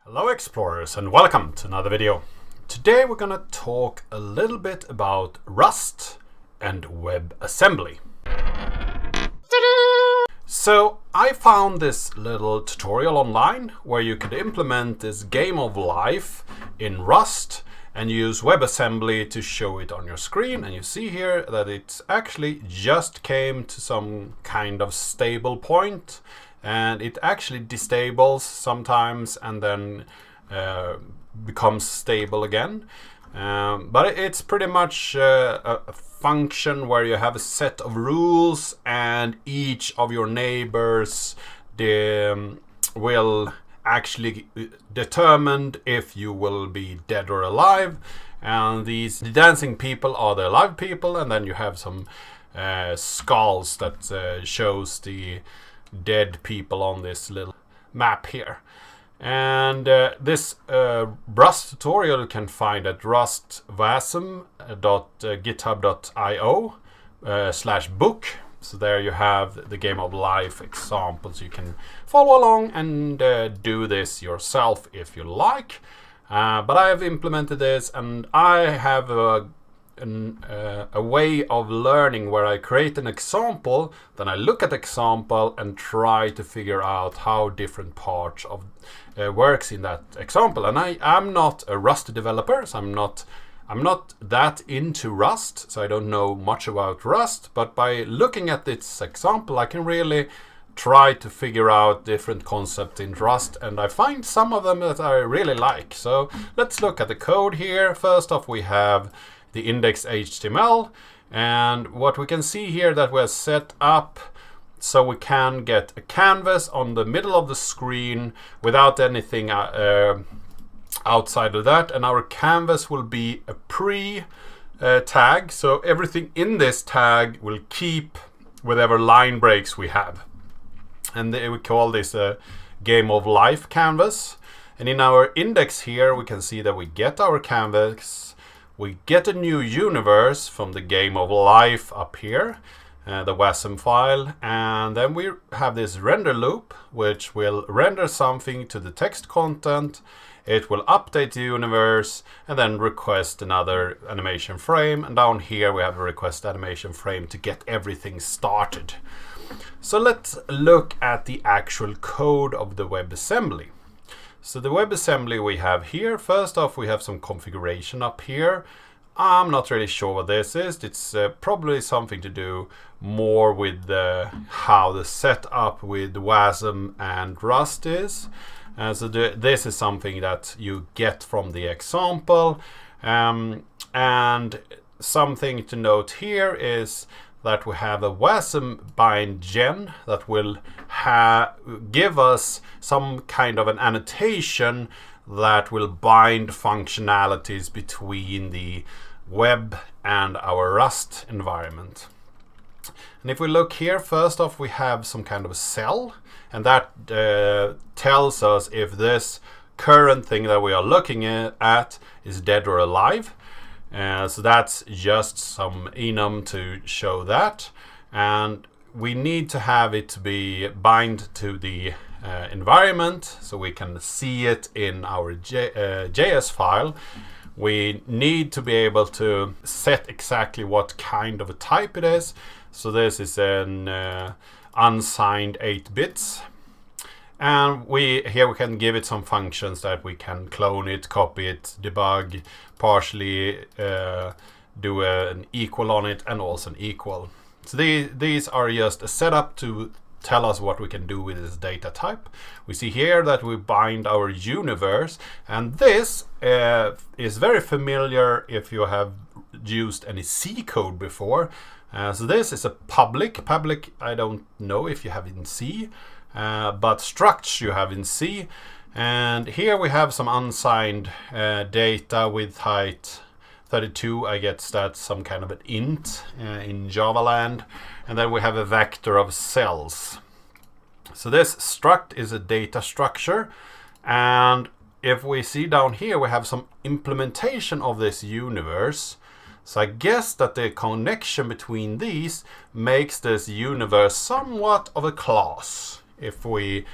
Hello explorers and welcome to another video. Today we're gonna talk a little bit about Rust and WebAssembly. So I found this little tutorial online where you could implement this game of life in Rust and use WebAssembly to show it on your screen, and you see here that it actually just came to some kind of stable point, and it actually destables sometimes and then becomes stable again. But it's pretty much a function where you have a set of rules and each of your neighbors will actually determine if you will be dead or alive. And these dancing people are the alive people, and then you have some skulls that shows the dead people on this little map here. And this Rust tutorial you can find at wasm.github.io/book. So there you have the game of life examples. You can follow along and do this yourself if you like. But I have implemented this, and I have a way of learning where I create an example, then I look at the example and try to figure out how different parts of works in that example. And I'm not a Rust developer, so I'm not that into Rust, so I don't know much about Rust, but by looking at this example I can really try to figure out different concepts in Rust, and I find some of them that I really like. So let's look at the code here. First off, we have the index HTML, and what we can see here that we're set up so we can get a canvas on the middle of the screen without anything outside of that, and our canvas will be a pre tag, so everything in this tag will keep whatever line breaks we have, and we call this a game of life canvas. And in our index here we can see that we get our canvas, we get a new universe from the game of life up here, the Wasm file, and then we have this render loop which will render something to the text content. It will update the universe and then request another animation frame, and down here we have a request animation frame to get everything started. So let's look at the actual code of the WebAssembly. So the WebAssembly we have here, first off we have some configuration up here. I'm not really sure what this is. It's probably something to do more with how the setup with Wasm and Rust is. So this is something that you get from the example. And something to note here is that we have a Wasm bind gen that will give us some kind of an annotation that will bind functionalities between the web and our Rust environment. And if we look here, first off we have some kind of a cell, and that tells us if this current thing that we are looking at is dead or alive. So that's just some enum to show that, and we need to have it to be bind to the environment so we can see it in our JS file. We need to be able to set exactly what kind of a type it is. So this is an unsigned 8 bits. And here we can give it some functions that we can clone it, copy it, debug, partially do an equal on it, and also an equal. So these are just a setup to tell us what we can do with this data type. We see here that we bind our universe, and this is very familiar if you have used any C code before. So this is a public. I don't know if you have in C, but structs you have in C. And here we have some unsigned data with height 32. I guess that's some kind of an int in Java land. And then we have a vector of cells. So this struct is a data structure, and if we see down here we have some implementation of this universe. So I guess that the connection between these makes this universe somewhat of a class if we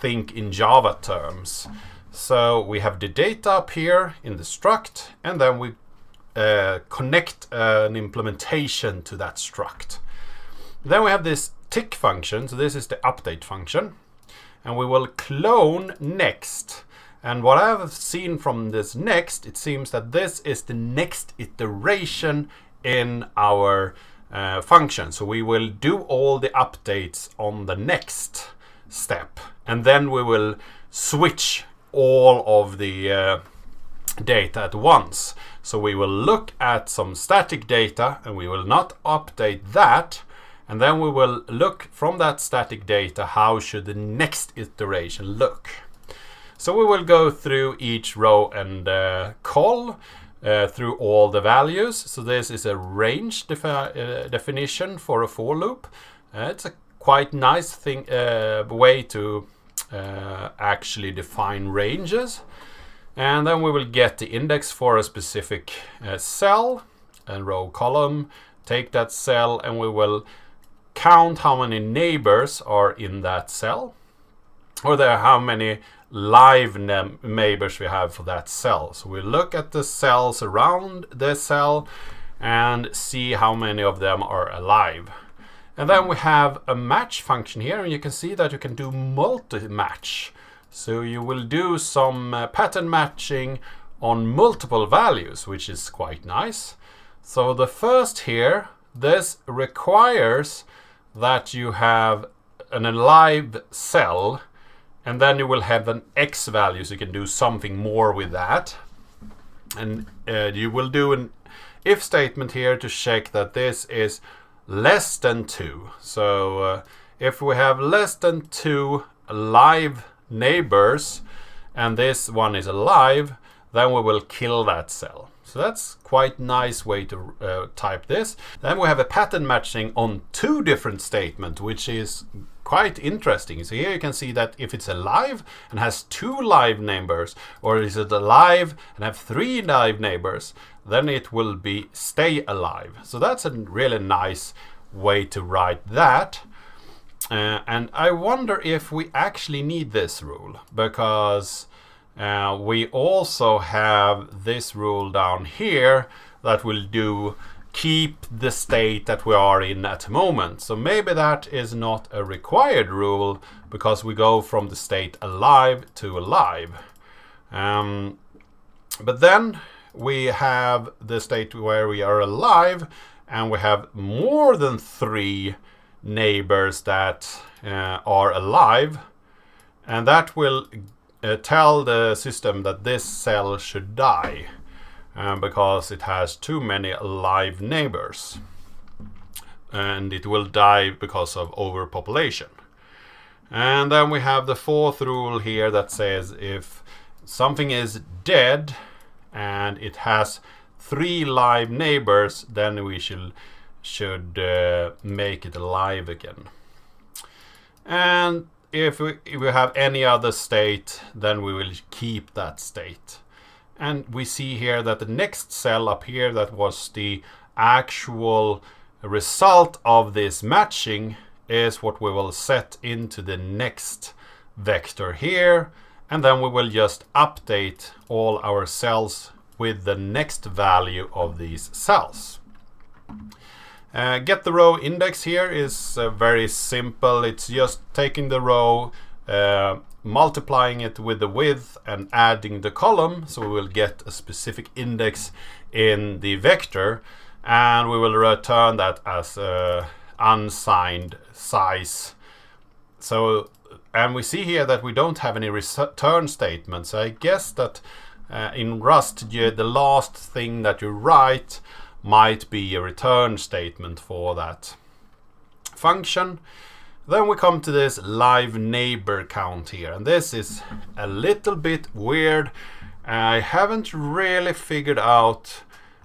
think in Java terms. So we have the data up here in the struct, and then we connect an implementation to that struct. Then we have this tick function, so this is the update function, and we will clone next. And what I have seen from this next, it seems that this is the next iteration in our function. So we will do all the updates on the next step, and then we will switch all of the data at once. So we will look at some static data and we will not update that, and then we will look from that static data how should the next iteration look. So we will go through each row and call through all the values. So this is a range definition for a for loop. It's a quite nice thing way to actually define ranges. And then we will get the index for a specific cell and row column, take that cell, and we will count how many neighbors are in that cell, or how many live neighbors we have for that cell. So we look at the cells around the cell and see how many of them are alive. And then we have a match function here, and you can see that you can do multi-match. So you will do some pattern matching on multiple values, which is quite nice. So the first here, this requires that you have an alive cell, and then you will have an X value, so you can do something more with that. And you will do an if statement here to check that this is less than 2. So if we have less than 2 live neighbors and this one is alive, then we will kill that cell. So that's quite nice way to type this. Then we have a pattern matching on 2 different statements, which is quite interesting. So here you can see that if it's alive and has 2 live neighbors, or is it alive and have 3 live neighbors, then it will be stay alive. So that's a really nice way to write that. And I wonder if we actually need this rule, because we also have this rule down here that will do keep the state that we are in at the moment. So maybe that is not a required rule, because we go from the state alive to alive. But then we have the state where we are alive and we have more than 3 neighbors that are alive, and that will tell the system that this cell should die because it has too many alive neighbors, and it will die because of overpopulation. And then we have the 4th rule here that says if something is dead and it has 3 live neighbors, then we should make it alive again. And if we have any other state, then we will keep that state. And we see here that the next cell up here, that was the actual result of this matching, is what we will set into the next vector here, and then we will just update all our cells with the next value of these cells. Get the row index here is very simple. It's just taking the row, multiplying it with the width and adding the column, so we will get a specific index in the vector, and we will return that as unsigned size. So, and we see here that we don't have any return statements. So I guess that in Rust, the last thing that you write might be a return statement for that function. Then we come to this live neighbor count here, and this is a little bit weird. I haven't really figured out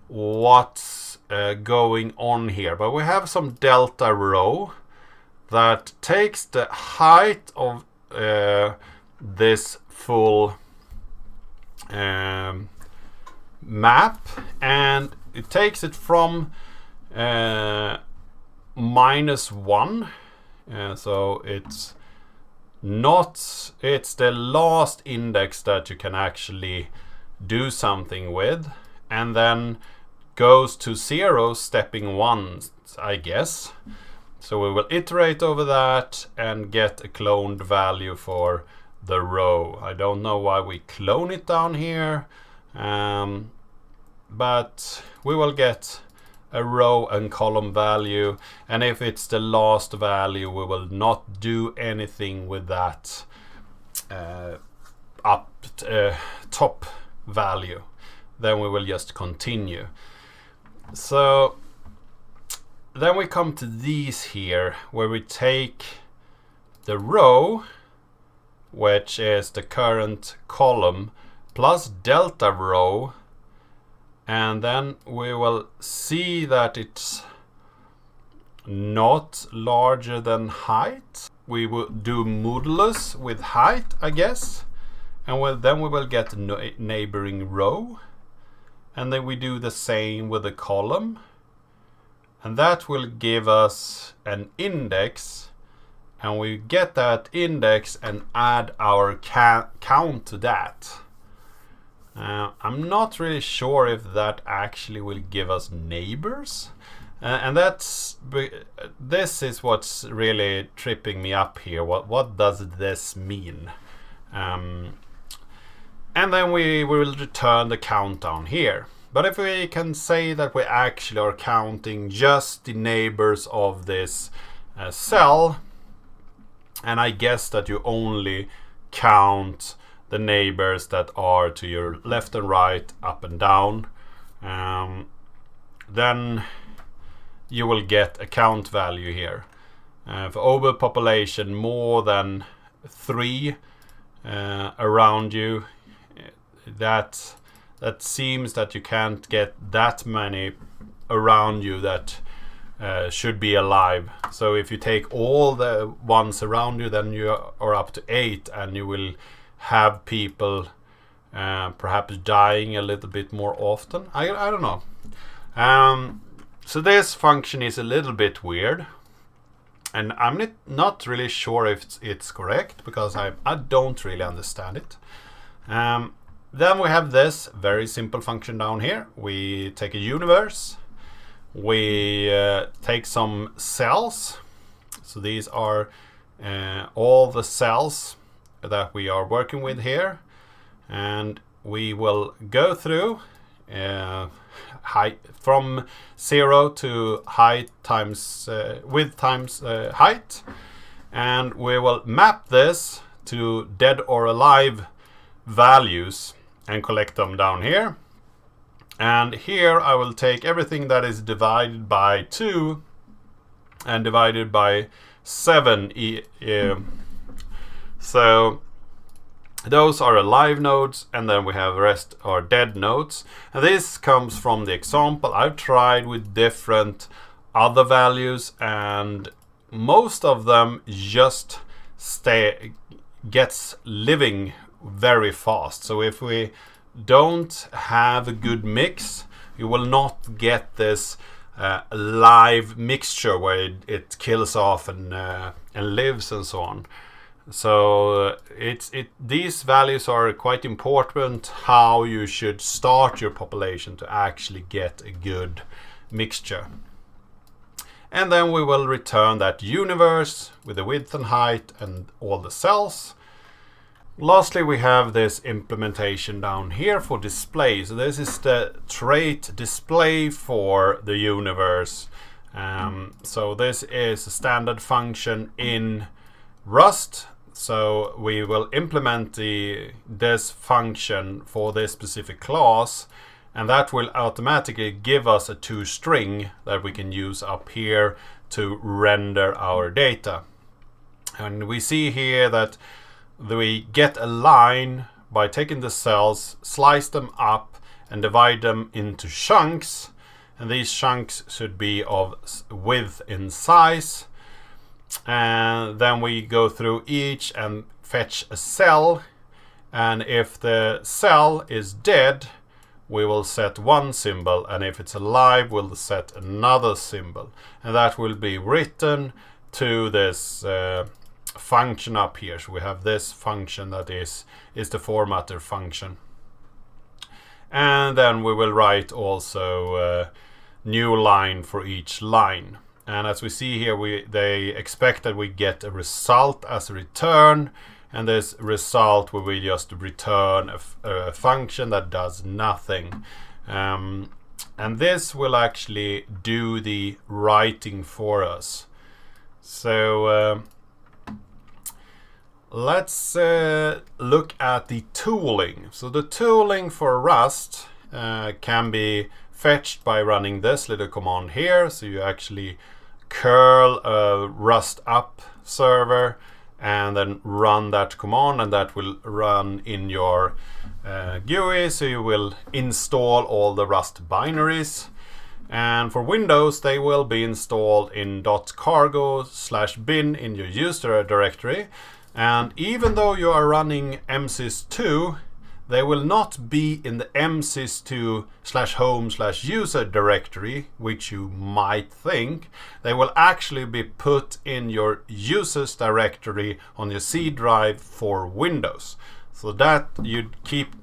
what's going on here, but we have some delta row that takes the height of this full map, and it takes it from -1, so it's it's the last index that you can actually do something with, and then goes to 0 stepping 1, I guess. So we will iterate over that and get a cloned value for the row. I don't know why we clone it down here, but we will get a row and column value, and if it's the last value, we will not do anything with that top value. Then we will just continue. So then we come to these here, where we take the row, which is the current column, plus delta row, and then we will see that it's not larger than height. We will do modulus with height, I guess, and then we will get a neighboring row, and then we do the same with the column, and that will give us an index, and we get that index and add our count to that. I'm not really sure if that actually will give us neighbors, and this is what's really tripping me up here. What does this mean? And then we will return the count down here. But if we can say that we actually are counting just the neighbors of this cell, and I guess that you only count the neighbors that are to your left and right, up and down, then you will get a count value here. For overpopulation more than 3 around you, that seems that you can't get that many around you that should be alive. So if you take all the ones around you, then you are up to 8, and you will have people perhaps dying a little bit more often. I don't know. So this function is a little bit weird, and I'm not really sure if it's correct, because I don't really understand it. Then we have this very simple function down here. We take a universe, we take some cells. So these are all the cells that we are working with here, and we will go through height from 0 to height times width times height, and we will map this to dead or alive values and collect them down here. And here I will take everything that is divided by 2 and divided by 7. So those are alive nodes, and then we have the rest are dead nodes. And this comes from the example I've tried with different other values, and most of them just gets living very fast. So if we don't have a good mix, you will not get this live mixture where it kills off and lives and so on. So these values are quite important, how you should start your population to actually get a good mixture. And then we will return that universe with the width and height and all the cells. Lastly, we have this implementation down here for display. So this is the trait display for the universe. So this is a standard function in Rust. So we will implement this function for this specific class, and that will automatically give us a toString that we can use up here to render our data. And we see here that we get a line by taking the cells, slice them up, and divide them into chunks. And these chunks should be of width in size. And then we go through each and fetch a cell. And if the cell is dead, we will set one symbol. And if it's alive, we'll set another symbol. And that will be written to this function up here. So we have this function that is the formatter function. And then we will write also a new line for each line. And as we see here, they expect that we get a result as a return. And this result we will just return a function that does nothing. And this will actually do the writing for us. So let's look at the tooling. So the tooling for Rust can be fetched by running this little command here. So you actually curl a Rust up server and then run that command, and that will run in your GUI. So you will install all the Rust binaries. And for Windows, they will be installed in .cargo/bin in your user directory. And even though you are running msys2, they will not be in the msys2/home/user directory, which you might think. They will actually be put in your users directory on your C drive for Windows. So that you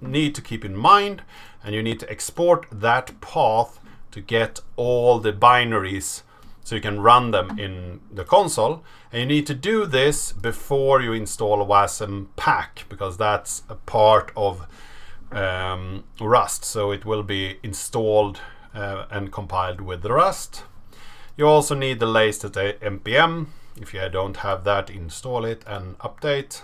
need to keep in mind, and you need to export that path to get all the binaries so you can run them in the console. And you need to do this before you install Wasm pack, because that's a part of Rust. So it will be installed and compiled with the Rust. You also need the latest npm. If you don't have that, install it and update.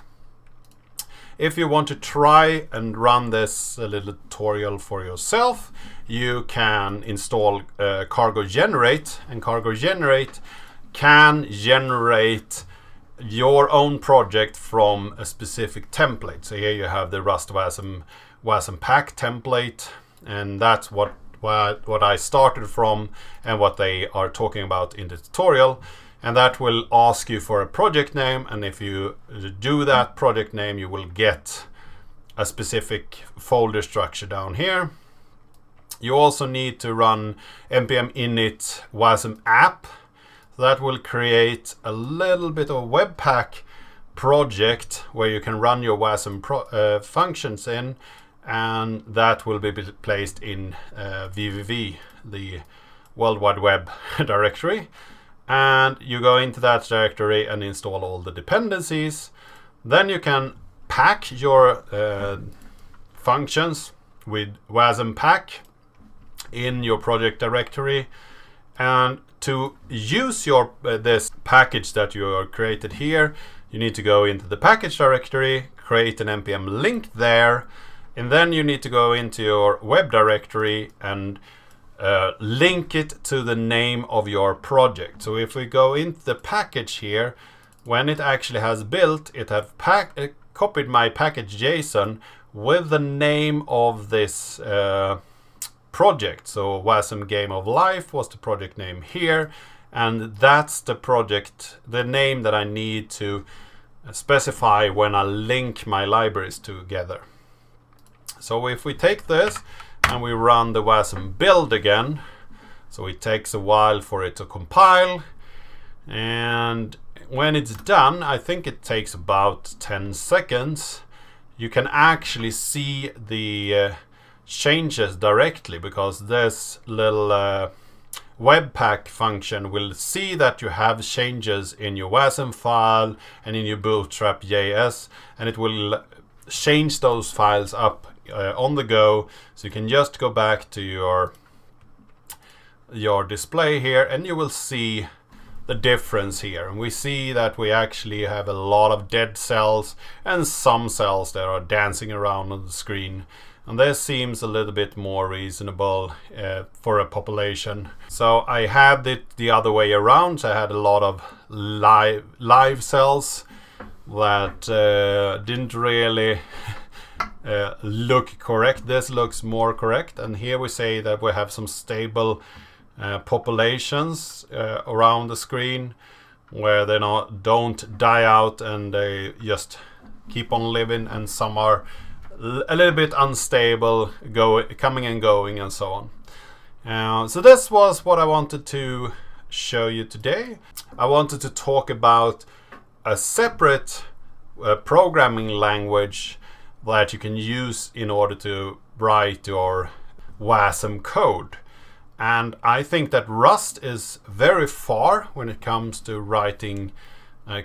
If you want to try and run this little tutorial for yourself, you can install Cargo Generate, and Cargo Generate can generate your own project from a specific template. So here you have the Rust Wasm pack template, and that's what I started from and what they are talking about in the tutorial. And that will ask you for a project name, and if you do that project name, you will get a specific folder structure down here. You also need to run npm init wasm app. That will create a little bit of a Webpack project where you can run your Wasm functions in, and that will be placed in www, the World Wide Web directory. And you go into that directory and install all the dependencies. Then you can pack your functions with Wasm pack in your project directory. And to use your this package that you are created here, you need to go into the package directory, create an npm link there, and then you need to go into your web directory and link it to the name of your project. So if we go into the package here, when it actually has built, it have copied my package JSON with the name of this project. So Wasm Game of Life was the project name here, and that's the project, the name that I need to specify when I link my libraries together. So if we take this and we run the Wasm build again, so it takes a while for it to compile, and when it's done, I think it takes about 10 seconds, you can actually see the changes directly, because this little Webpack function will see that you have changes in your Wasm file and in your bootstrap.js, and it will change those files up on the go. So you can just go back to your display here, and you will see the difference here. And we see that we actually have a lot of dead cells and some cells that are dancing around on the screen. And this seems a little bit more reasonable for a population. So I had it the other way around. So I had a lot of live cells that didn't really look correct. This looks more correct. And here we say that we have some stable populations around the screen where they don't die out and they just keep on living, and some are a little bit unstable, coming and going, and so on. So this was what I wanted to show you today. I wanted to talk about a separate programming language that you can use in order to write your Wasm code. And I think that Rust is very far when it comes to writing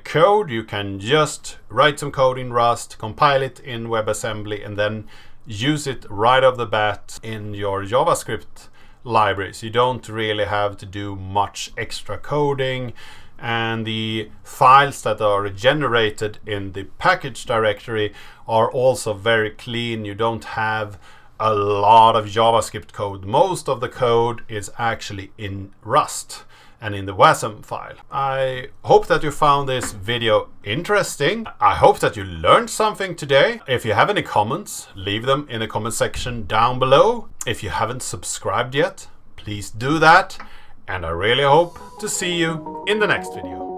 code. You can just write some code in Rust, compile it in WebAssembly, and then use it right off the bat in your JavaScript libraries. You don't really have to do much extra coding, and the files that are generated in the package directory are also very clean. You don't have a lot of JavaScript code. Most of the code is actually in Rust and in the Wasm file. I hope that you found this video interesting. I hope that you learned something today. If you have any comments, leave them in the comment section down below. If you haven't subscribed yet, please do that. And I really hope to see you in the next video.